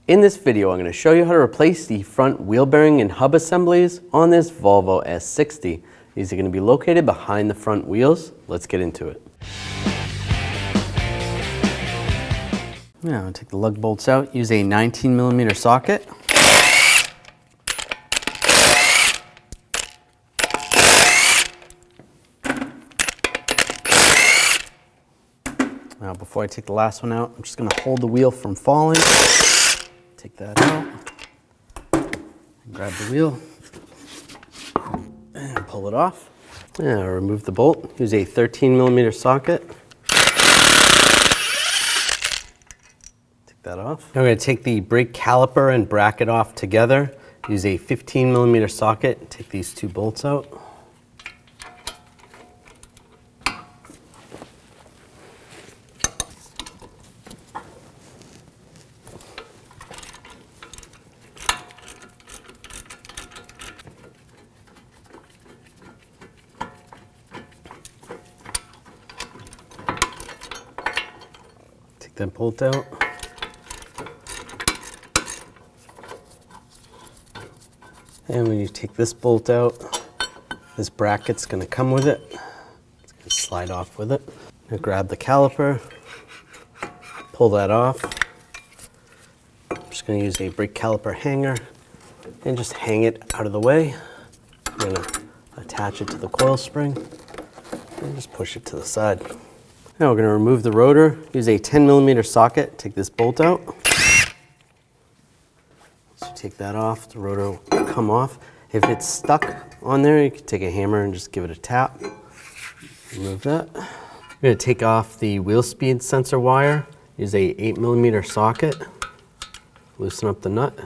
In this video, I'm going to show you how to replace the front wheel bearing and hub assemblies on this Volvo S60. These are going to be located behind the front wheels. Let's get into it. Now, I'll take the lug bolts out, use a 19mm socket. Now, before I take the last one out, I'm just going to hold the wheel from falling. Take that out, grab the wheel, and pull it off. Now remove the bolt, use a 13mm socket. Take that off. Now we're going to take the brake caliper and bracket off together. Use a 15mm socket, take these two bolts out. That bolt out. And when you take this bolt out, this bracket's going to come with it. It's going to slide off with it. Now grab the caliper, pull that off. I'm just going to use a brake caliper hanger and just hang it out of the way. I'm going to attach it to the coil spring and just push it to the side. Now we're going to remove the rotor, use a 10mm socket, take this bolt out. So take that off, the rotor will come off. If it's stuck on there, you can take a hammer and just give it a tap. Remove that. We're going to take off the wheel speed sensor wire, use a 8mm socket, loosen up the nut.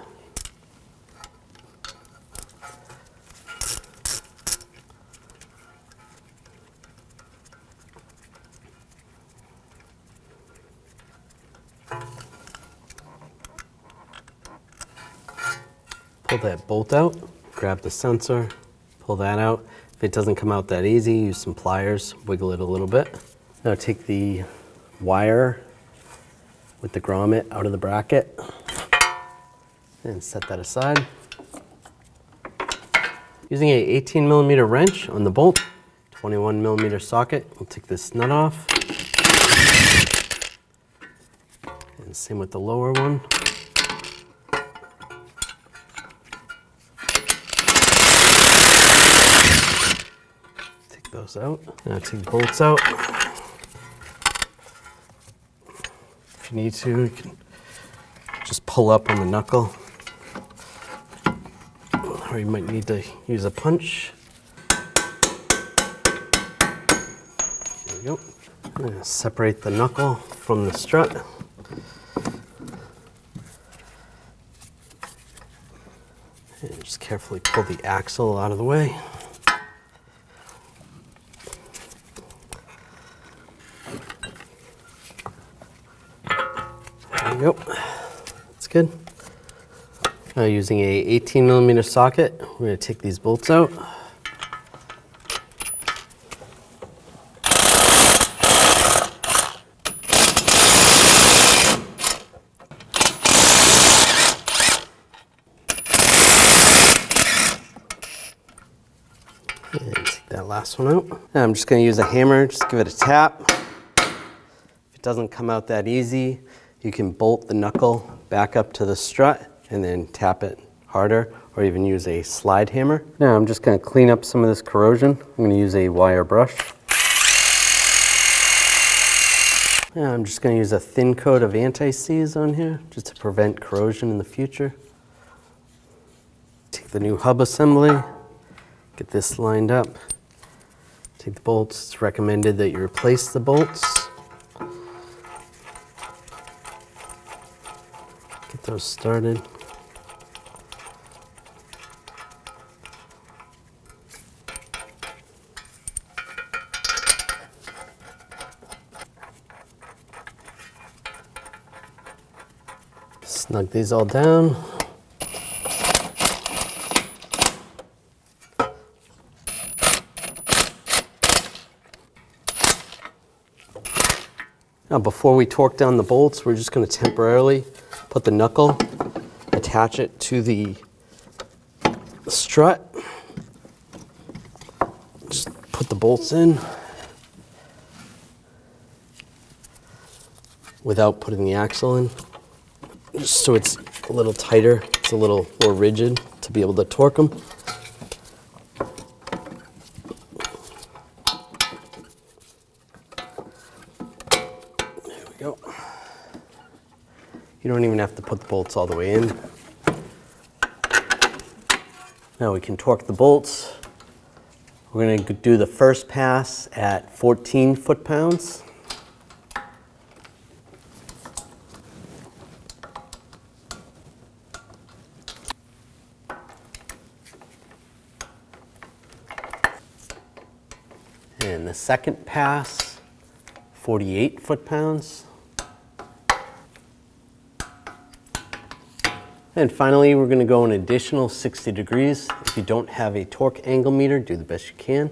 Pull that bolt out, grab the sensor, pull that out. If it doesn't come out that easy, use some pliers, wiggle it a little bit. Now take the wire with the grommet out of the bracket and set that aside. Using a 18mm wrench on the bolt, 21mm socket, we'll take this nut off. And same with the lower one. Those out. Now take the bolts out. If you need to, you can just pull up on the knuckle. Or you might need to use a punch. There we go. I'm going to separate the knuckle from the strut. And just carefully pull the axle out of the way. There we go. That's good. Now using a 18mm socket, we're going to take these bolts out. And take that last one out. Now I'm just going to use a hammer, just give it a tap. If it doesn't come out that easy, you can bolt the knuckle back up to the strut and then tap it harder, or even use a slide hammer. Now I'm just going to clean up some of this corrosion. I'm going to use a wire brush. Now I'm just going to use a thin coat of anti-seize on here just to prevent corrosion in the future. Take the new hub assembly, get this lined up. Take the bolts. It's recommended that you replace the bolts. Get those started. Snug these all down. Now before we torque down the bolts, we're just going to temporarily put the knuckle attach it to the strut. Just put the bolts in without putting the axle in, just so it's a little tighter, it's a little more rigid to be able to torque them. There we go. You don't even have to put the bolts all the way in. Now we can torque the bolts. We're going to do the first pass at 14 foot-pounds. And the second pass, 48 foot-pounds. And finally, we're going to go an additional 60 degrees. If you don't have a torque angle meter, do the best you can.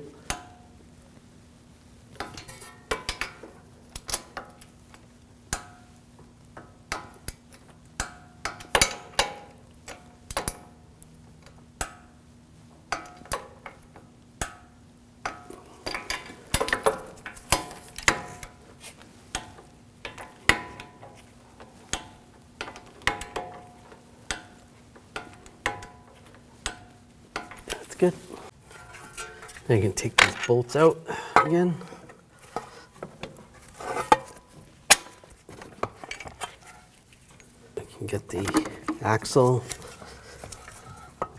Good. Now you can take these bolts out again. You can get the axle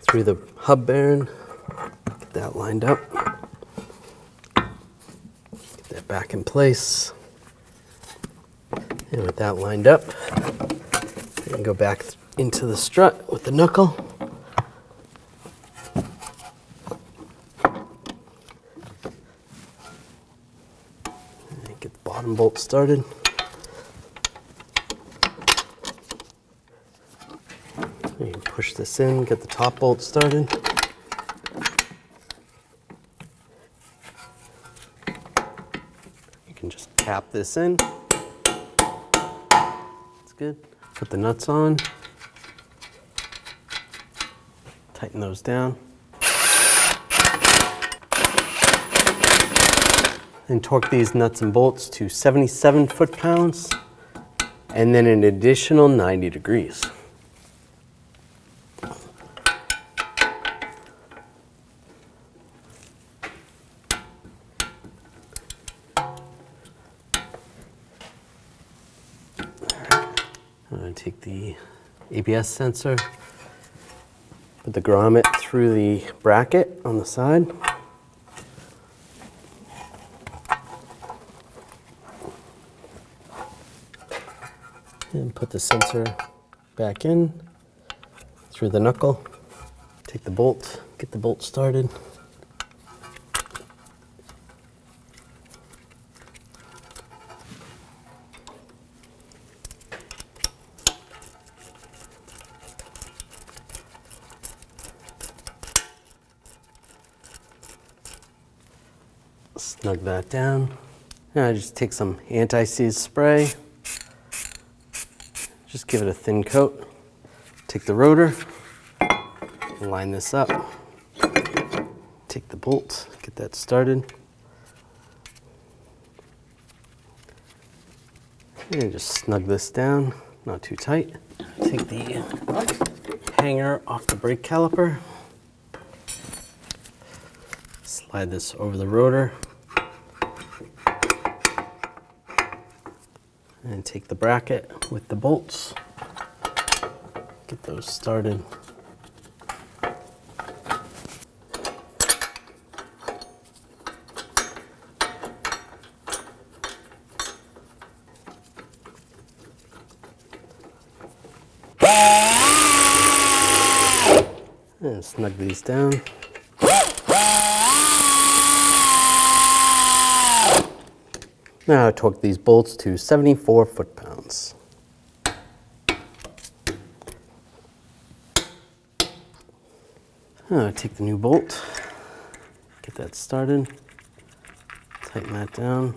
through the hub bearing, get that lined up, get that back in place. And with that lined up, you can go back into the strut with the knuckle. Get the bottom bolt started. You can push this in, get the top bolt started. You can just tap this in. That's good. Put the nuts on. Tighten those down. And torque these nuts and bolts to 77 foot-pounds, and then an additional 90 degrees. I'm going to take the ABS sensor, put the grommet through the bracket on the side. And put the sensor back in through the knuckle. Take the bolt, get the bolt started. Snug that down. Now I just take some anti-seize spray. Just give it a thin coat. Take the rotor, line this up. Take the bolt, get that started. And just snug this down, not too tight. Take the hanger off the brake caliper. Slide this over the rotor. And take the bracket with the bolts. Get those started. And snug these down. Now I torque these bolts to 74 foot-pounds. Now I take the new bolt, get that started, tighten that down.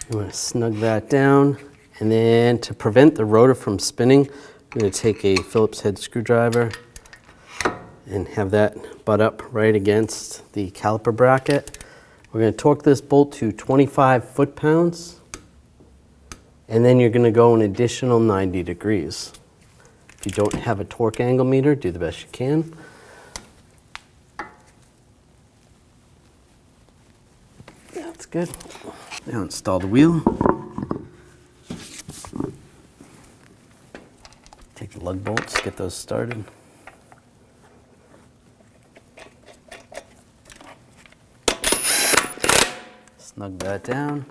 You want to snug that down And then to prevent the rotor from spinning, I'm going to take a Phillips head screwdriver and have that butt up right against the caliper bracket. We're going to torque this bolt to 25 foot-pounds, and then you're going to go an additional 90 degrees. If you don't have a torque angle meter, do the best you can. That's good. Now install the wheel. Take the lug bolts, get those started. Snug that down.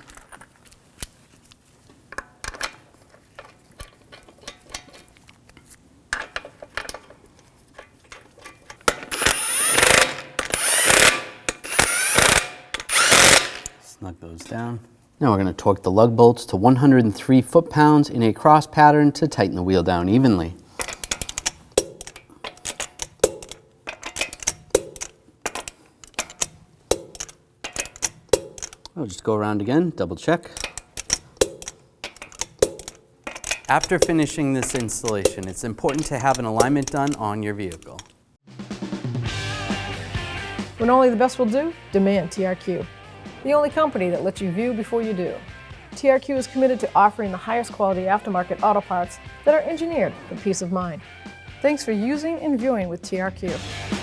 Snug those down. Now we're going to torque the lug bolts to 103 foot-pounds in a cross pattern to tighten the wheel down evenly. I'll just go around again, double check. After finishing this installation, it's important to have an alignment done on your vehicle. When only the best will do, demand TRQ. The only company that lets you view before you do. TRQ is committed to offering the highest quality aftermarket auto parts that are engineered for peace of mind. Thanks for using and viewing with TRQ.